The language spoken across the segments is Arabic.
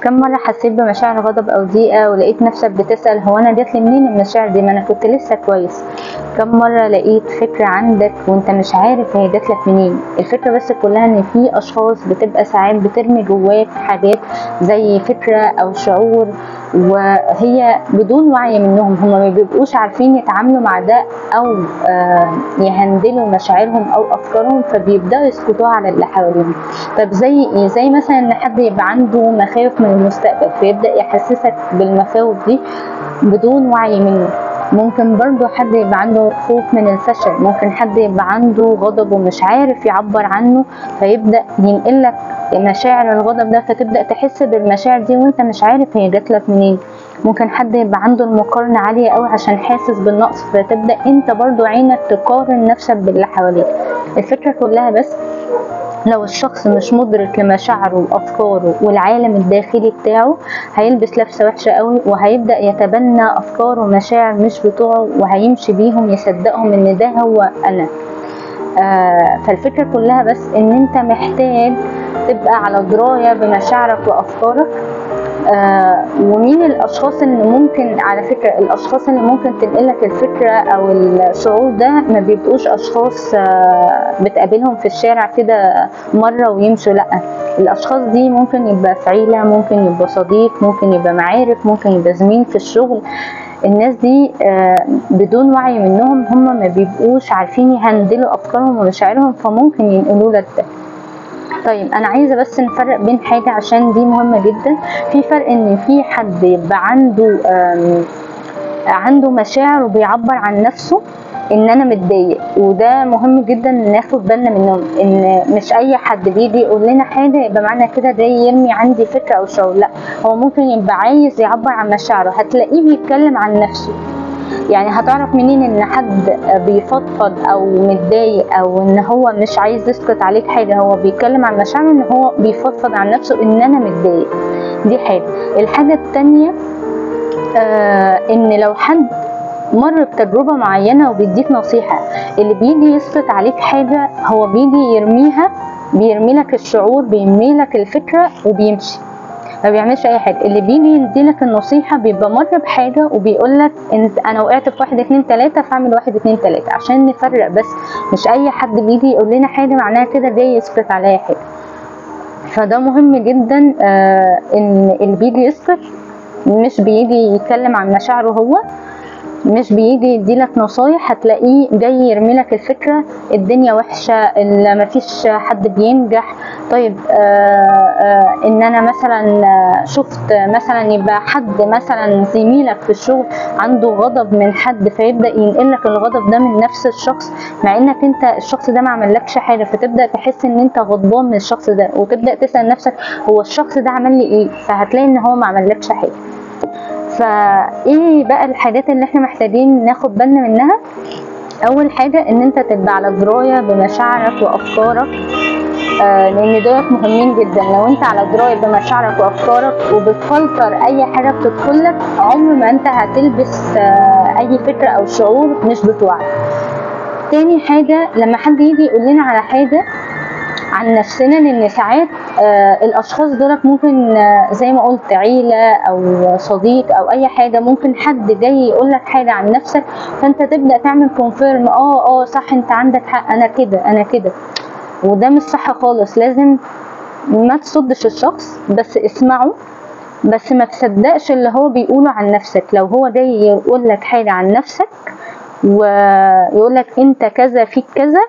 كم مرة حسيت بمشاعر غضب أو ضيقة ولقيت نفسك بتسأل هو أنا جاتلي منين المشاعر دي، ما أنا كنت لسه كويس. كم مرة لقيت فكرة عندك وأنت مش عارف هي جاتلك منين. الفكرة بس كلها إن في أشخاص بتبقى ساعات بترمي جواك حاجات زي فكرة أو شعور، وهي بدون وعي منهم، هم ما بيبقوش عارفين يتعاملوا مع ده أو يهندلوا مشاعرهم أو أفكارهم، فبيبدأوا يسكتوا على اللي حواليهم. طب زي إيه؟ زي مثلا إن حد يبقى عنده مخاوف من المستقبل فيبدأ يحسسك بالمخاوف دي بدون وعي منه. ممكن برضو حد يبقى عنده خوف من الفشل، ممكن حد يبقى عنده غضب ومش عارف يعبر عنه فيبدأ ينقلك مشاعر الغضب ده، فتبدأ تحس بالمشاعر دي وانت مش عارف هي جاتلك منين. ممكن حد يبقى عنده المقارنة عالية قوي عشان حاسس بالنقص، فتبدأ انت برضو عينك تقارن نفسك باللي حواليك. الفكرة كلها بس لو الشخص مش مدرك لمشاعره وافكاره والعالم الداخلي بتاعه هيلبس لبسه وحشه قوي، وهيبدا يتبنى افكار ومشاعر مش بتوعه وهيمشي بيهم يصدقهم ان ده هو انا. فالفكره كلها بس ان انت محتاج تبقى على درايه بمشاعرك وافكارك. ومين الاشخاص اللي ممكن، على فكره الاشخاص اللي ممكن تنقلك الفكره او الشعور ده ما بيبقوش اشخاص بتقابلهم في الشارع كده مره ويمشوا، لا، الاشخاص دي ممكن يبقى في عيله، ممكن يبقى صديق، ممكن يبقى معارف، ممكن يبقى زميل في الشغل. الناس دي بدون وعي منهم هم ما بيبقوش عارفين يهندلوا افكارهم ومشاعرهم، فممكن ينقلوا لك ده. طيب انا عايزه بس نفرق بين حاجه عشان دي مهمه جدا. في فرق ان في حد يبقى عنده مشاعر وبيعبر عن نفسه ان انا متضايق، وده مهم جدا ناخد بالنا منهم، ان مش اي حد بيجي يقول لنا حاجه يبقى معنى كده ده يرمي عندي فكره او شعور، لا، هو ممكن يبقى عايز يعبر عن مشاعره، هتلاقيه بيتكلم عن نفسه. يعني هتعرف منين ان حد بيفضفض او متضايق او ان هو مش عايز يسكت عليك حاجه، هو بيتكلم عن مشاعره، ان هو بيفضفض عن نفسه ان انا متضايق. دي حاجه. الحاجه التانيه ان لو حد مر بتجربه معينه وبيديك نصيحه، اللي بيجي يسكت عليك حاجه هو بيجي يرميها، بيرمي لك الشعور، بيرمي لك الفكره وبيمشي، ما بيعملش اي حاجه. اللي بيجي يديلك النصيحه بيبقى مر بحاجه وبيقولك انت انا وقعت في 1 2 3 فاعمل 1 2 3، عشان نفرق بس. مش اي حد بيجي يقول لنا حاجه معناها كده جاي يثبت عليا حاجه. فده مهم جدا ان اللي بيجي يثبت مش بيجي يتكلم عن مشاعره هو، مش بيجي يديلك نصايح، هتلاقيه جاي يرميلك الفكرة الدنيا وحشة، مفيش حد بينجح. طيب ان انا مثلا شفت مثلا يبقى حد مثلا زميلك في الشغل عنده غضب من حد، فيبدأ ينقلك الغضب ده من نفس الشخص، مع انك انت الشخص ده ما عملكش حاجة، فتبدأ تحس ان انت غضبان من الشخص ده، وتبدأ تسأل نفسك هو الشخص ده عمل لي ايه، فهتلاقي ان هو ما عملكش حاجة. فايه بقى الحاجات اللي احنا محتاجين ناخد بالنا منها؟ اول حاجة ان انت تبقى على دراية بمشاعرك وافكارك، لان دول مهمين جدا. لو انت على دراية بمشاعرك وافكارك وبتفلتر اي حاجة بتدخلك، عمر ما انت هتلبس اي فكرة او شعور مش بتوعك. تاني حاجة، لما حد يجي يقول لنا على حاجة عن نفسنا، لان ساعات الاشخاص دولت ممكن زي ما قلت عيله او صديق او اي حاجه، ممكن حد جاي يقول لك حاجه عن نفسك فانت تبدا تعمل كونفيرم، صح انت عندك حق، انا كده انا كده، وده مش صح خالص. لازم ما تصدش الشخص، بس اسمعه، بس ما تصدقش اللي هو بيقوله عن نفسك. لو هو جاي يقول لك حاجه عن نفسك ويقول لك انت كذا فيك كذا،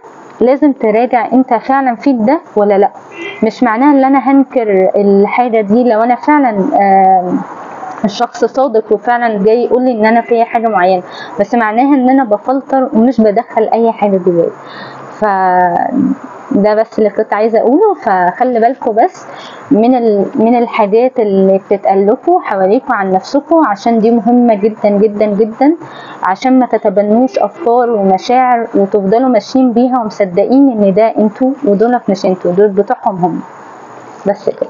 لازم تراجع انت فعلا فيك ده ولا لا. مش معناها ان انا هنكر الحاجه دي لو انا فعلا الشخص صادق وفعلا جاي يقول لي ان انا فيا حاجه معينه، بس معناها ان انا بفلتر ومش بدخل اي حاجه جوايا. ده بس اللي كنت عايزه اقوله. فخلي بالكم بس من الحاجات اللي بتتقال لكم حواليكم عن نفسكم، عشان دي مهمه جدا جدا جدا، عشان ما تتبنوش افكار ومشاعر وتفضلوا ماشيين بيها ومصدقين ان ده انتوا ودولت مش انتوا، دول بتوعهم هم. بس كده.